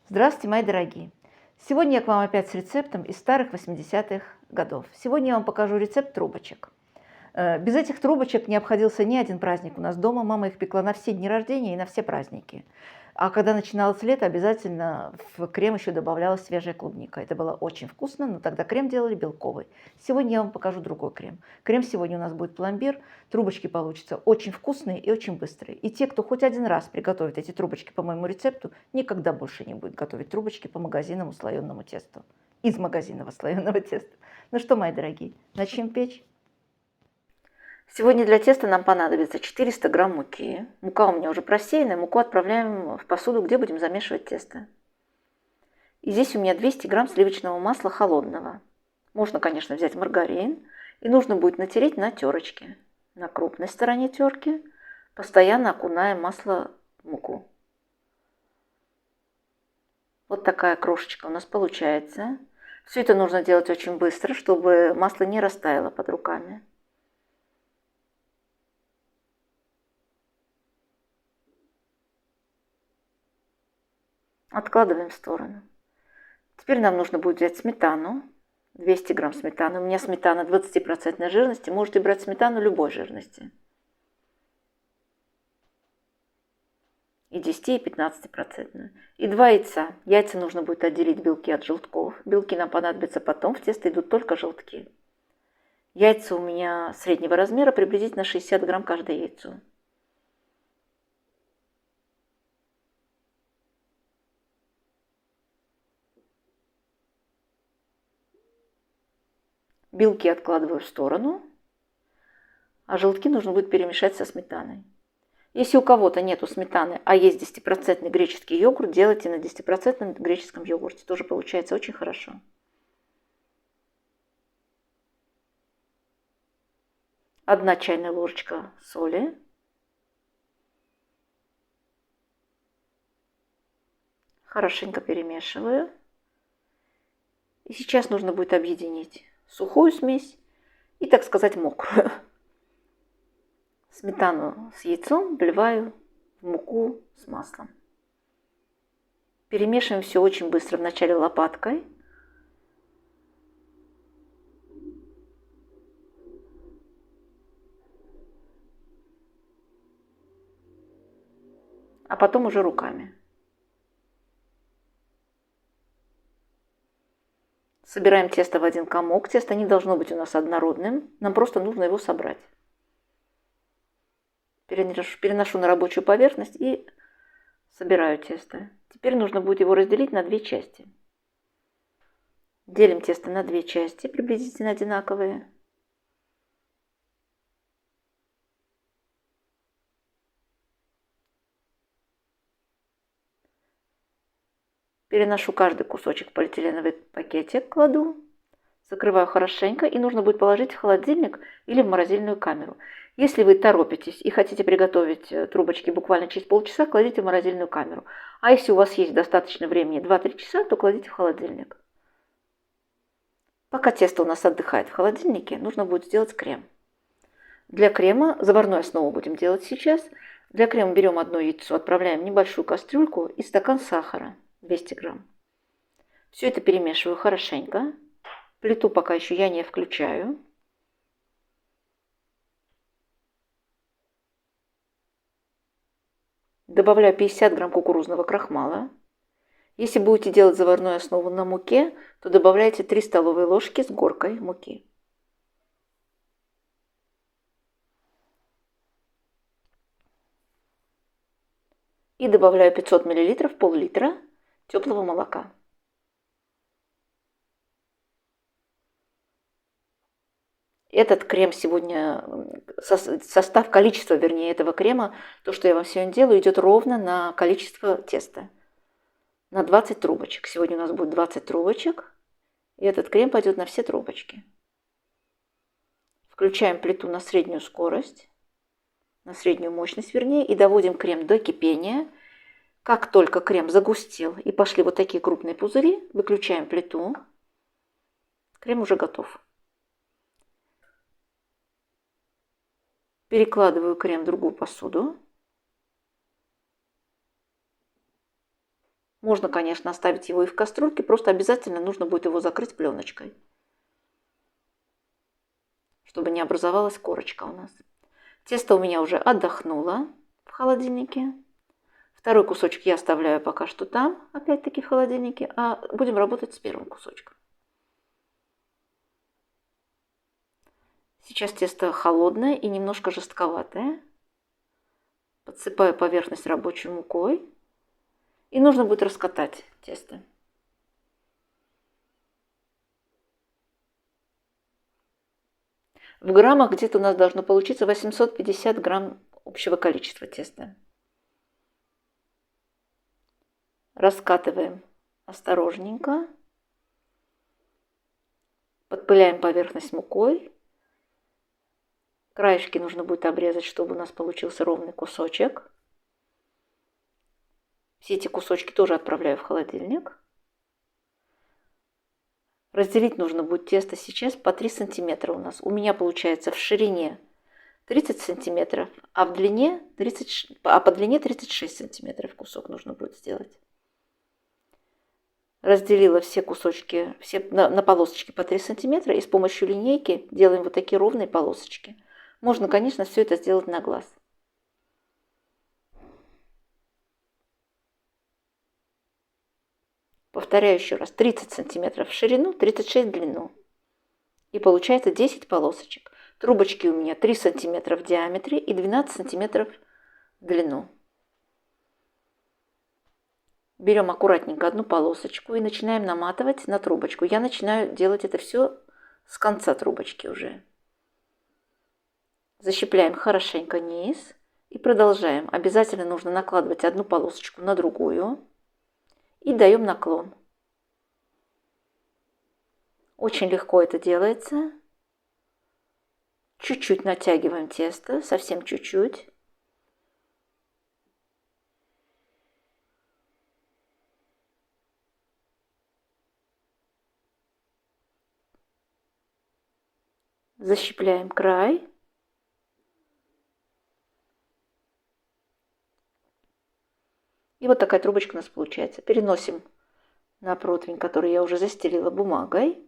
Здравствуйте, мои дорогие! Сегодня я к вам опять с рецептом из старых 80-х годов. Сегодня я вам покажу рецепт трубочек. Без этих трубочек не обходился ни один праздник у нас дома. Мама их пекла на все дни рождения и на все праздники. А когда начиналось лето, обязательно в крем еще добавлялась свежая клубника. Это было очень вкусно, но тогда крем делали белковый. Сегодня я вам покажу другой крем. Крем сегодня у нас будет пломбир. Трубочки получатся очень вкусные и очень быстрые. И те, кто хоть один раз приготовит эти трубочки по моему рецепту, никогда больше не будет готовить трубочки по магазинному слоеному тесту. Из магазинного слоеного теста. Ну что, мои дорогие, начнем печь? Сегодня для теста нам понадобится 400 грамм муки. Мука у меня уже просеянная, муку отправляем в посуду, где будем замешивать тесто. И здесь у меня 200 грамм сливочного масла холодного. Можно, конечно, взять маргарин. И нужно будет натереть на терочке. На крупной стороне терки, постоянно окуная масло в муку. Вот такая крошечка у нас получается. Все это нужно делать очень быстро, чтобы масло не растаяло под руками. Откладываем в сторону. Теперь нам нужно будет взять сметану, 200 грамм сметаны. У меня сметана 20% жирности, можете брать сметану любой жирности. И 10, и 15%. И 2 яйца. Яйца нужно будет отделить белки от желтков. Белки нам понадобятся потом, в тесто идут только желтки. Яйца у меня среднего размера, приблизительно 60 грамм каждое яйцо. Белки откладываю в сторону, а желтки нужно будет перемешать со сметаной. Если у кого-то нету сметаны, а есть 10% греческий йогурт, делайте на 10% греческом йогурте. Тоже получается очень хорошо. Одна чайная ложечка соли. Хорошенько перемешиваю. И сейчас нужно будет объединить сухую смесь и, так сказать, мокрую. Сметану с яйцом вливаю в муку с маслом. Перемешиваем все очень быстро, вначале лопаткой. А потом уже руками. Собираем тесто в один комок. Тесто не должно быть у нас однородным. Нам просто нужно его собрать. Переношу на рабочую поверхность и собираю тесто. Теперь нужно будет его разделить на две части. Делим тесто на две части, приблизительно одинаковые. Переношу каждый кусочек в полиэтиленовый пакетик, кладу, закрываю хорошенько, и нужно будет положить в холодильник или в морозильную камеру. Если вы торопитесь и хотите приготовить трубочки буквально через полчаса, кладите в морозильную камеру. А если у вас есть достаточно времени, 2-3 часа, то кладите в холодильник. Пока тесто у нас отдыхает в холодильнике, нужно будет сделать крем. Для крема заварную основу будем делать сейчас. Для крема берем одно яйцо, отправляем в небольшую кастрюльку и стакан сахара, 200 грамм. Все это перемешиваю хорошенько. Плиту пока еще я не включаю. Добавляю 50 грамм кукурузного крахмала. Если будете делать заварную основу на муке, то добавляйте 3 столовые ложки с горкой муки. И добавляю 500 мл, пол-литра теплого молока. Этот крем сегодня, состав, количество, вернее, этого крема, то, что я вам сегодня делаю, идет ровно на количество теста. На 20 трубочек. Сегодня у нас будет 20 трубочек. И этот крем пойдет на все трубочки. Включаем плиту на среднюю скорость, на среднюю мощность, вернее, и доводим крем до кипения. Как только крем загустел и пошли вот такие крупные пузыри, выключаем плиту. Крем уже готов. Перекладываю крем в другую посуду. Можно, конечно, оставить его и в кастрюльке, просто обязательно нужно будет его закрыть пленочкой, чтобы не образовалась корочка у нас. Тесто у меня уже отдохнуло в холодильнике. Второй кусочек я оставляю пока что там, опять-таки в холодильнике, а будем работать с первым кусочком. Сейчас тесто холодное и немножко жестковатое. Подсыпаю поверхность рабочей мукой. И нужно будет раскатать тесто. В граммах где-то у нас должно получиться 850 грамм общего количества теста. Раскатываем осторожненько. Подпыляем поверхность мукой. Краешки нужно будет обрезать, чтобы у нас получился ровный кусочек. Все эти кусочки тоже отправляю в холодильник. Разделить нужно будет тесто сейчас по 3 сантиметра у нас. У меня получается в ширине 30 сантиметров, а по длине 36 сантиметров кусок нужно будет сделать. Разделила все кусочки на полосочки по 3 сантиметра и с помощью линейки делаем вот такие ровные полосочки. Можно, конечно, все это сделать на глаз. Повторяю еще раз, 30 сантиметров в ширину, 36 в длину. И получается 10 полосочек. Трубочки у меня 3 сантиметра в диаметре и 12 сантиметров в длину. Берем аккуратненько одну полосочку и начинаем наматывать на трубочку. Я начинаю делать это все с конца трубочки уже. Защипляем хорошенько низ и продолжаем. Обязательно нужно накладывать одну полосочку на другую. И даем наклон. Очень легко это делается. Чуть-чуть натягиваем тесто, совсем чуть-чуть. Защипляем край. И вот такая трубочка у нас получается. Переносим на противень, который я уже застелила бумагой,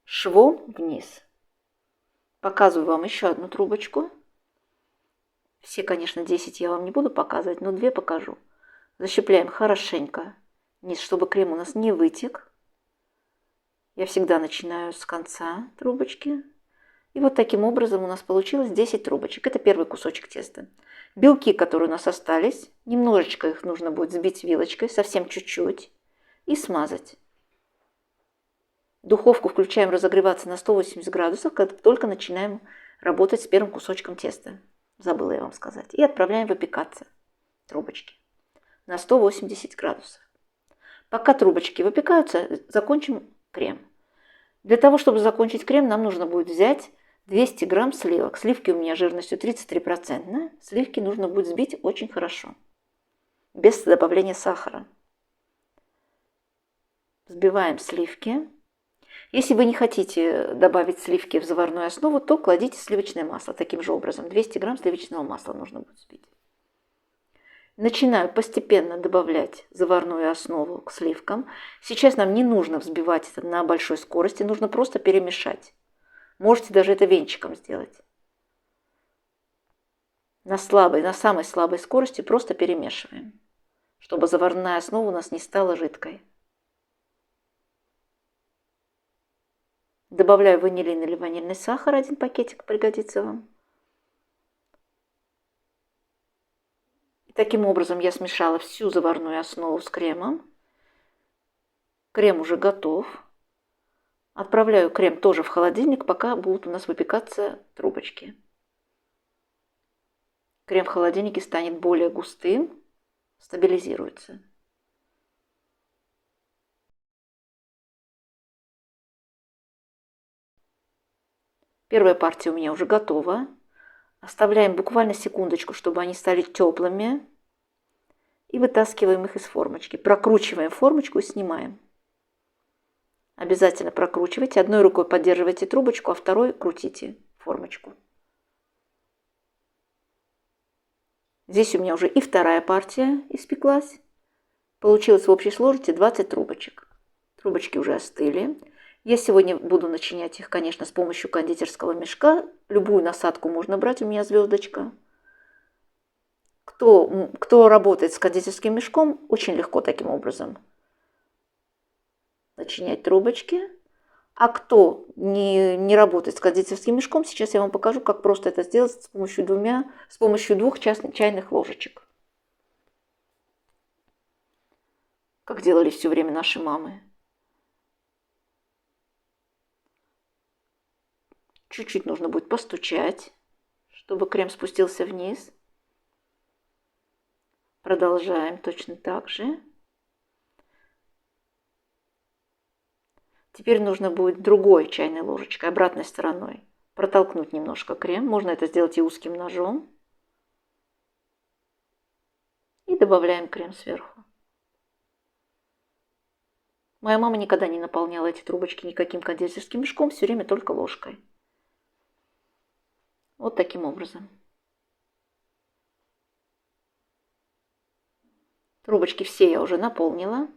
швом вниз. Показываю вам еще одну трубочку. Все, конечно, 10 я вам не буду показывать, но 2 покажу. Защипляем хорошенько вниз, чтобы крем у нас не вытек. Я всегда начинаю с конца трубочки. И вот таким образом у нас получилось 10 трубочек. Это первый кусочек теста. Белки, которые у нас остались, немножечко их нужно будет взбить вилочкой, совсем чуть-чуть, и смазать. Духовку включаем разогреваться на 180 градусов, как только начинаем работать с первым кусочком теста. Забыла я вам сказать. И отправляем выпекаться трубочки на 180 градусов. Пока трубочки выпекаются, закончим крем. Для того, чтобы закончить крем, нам нужно будет взять 200 грамм сливок. Сливки у меня жирностью 33%. Сливки нужно будет взбить очень хорошо, без добавления сахара. Взбиваем сливки. Если вы не хотите добавить сливки в заварную основу, то кладите сливочное масло таким же образом. 200 грамм сливочного масла нужно будет взбить. Начинаю постепенно добавлять заварную основу к сливкам. Сейчас нам не нужно взбивать это на большой скорости, нужно просто перемешать. Можете даже это венчиком сделать. На самой слабой скорости просто перемешиваем, чтобы заварная основа у нас не стала жидкой. Добавляю ванилин или ванильный сахар, 1 пакетик, пригодится вам. И таким образом я смешала всю заварную основу с кремом. Крем уже готов. Отправляю крем тоже в холодильник, пока будут у нас выпекаться трубочки. Крем в холодильнике станет более густым, стабилизируется. Первая партия у меня уже готова. Оставляем буквально секундочку, чтобы они стали теплыми. И вытаскиваем их из формочки. Прокручиваем формочку и снимаем. Обязательно прокручивайте. Одной рукой поддерживайте трубочку, а второй крутите формочку. Здесь у меня уже и вторая партия испеклась. Получилось в общей сложности 20 трубочек. Трубочки уже остыли. Я сегодня буду начинять их, конечно, с помощью кондитерского мешка. Любую насадку можно брать, у меня звездочка. Кто работает с кондитерским мешком, очень легко таким образом начинять трубочки. А кто не работает с кондитерским мешком, сейчас я вам покажу, как просто это сделать с помощью двух чайных ложечек. Как делали все время наши мамы. Чуть-чуть нужно будет постучать, чтобы крем спустился вниз. Продолжаем точно так же. Теперь нужно будет другой чайной ложечкой, обратной стороной, протолкнуть немножко крем. Можно это сделать и узким ножом. И добавляем крем сверху. Моя мама никогда не наполняла эти трубочки никаким кондитерским мешком, все время только ложкой. Вот таким образом. Трубочки все я уже наполнила.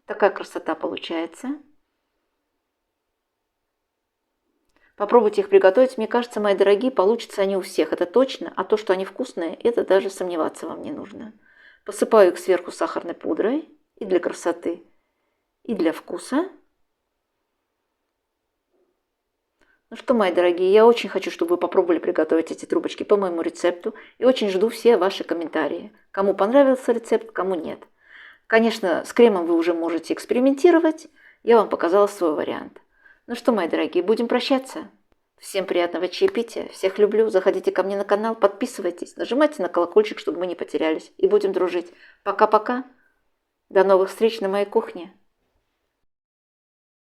Такая красота получается. Попробуйте их приготовить. Мне кажется, мои дорогие, получится они у всех. Это точно. А то, что они вкусные, это даже сомневаться вам не нужно. Посыпаю их сверху сахарной пудрой. И для красоты, и для вкуса. Ну что, мои дорогие, я очень хочу, чтобы вы попробовали приготовить эти трубочки по моему рецепту. И очень жду все ваши комментарии. Кому понравился рецепт, кому нет. Конечно, с кремом вы уже можете экспериментировать. Я вам показала свой вариант. Ну что, мои дорогие, будем прощаться. Всем приятного чаепития. Всех люблю. Заходите ко мне на канал, подписывайтесь, нажимайте на колокольчик, чтобы мы не потерялись. И будем дружить. Пока-пока. До новых встреч на моей кухне.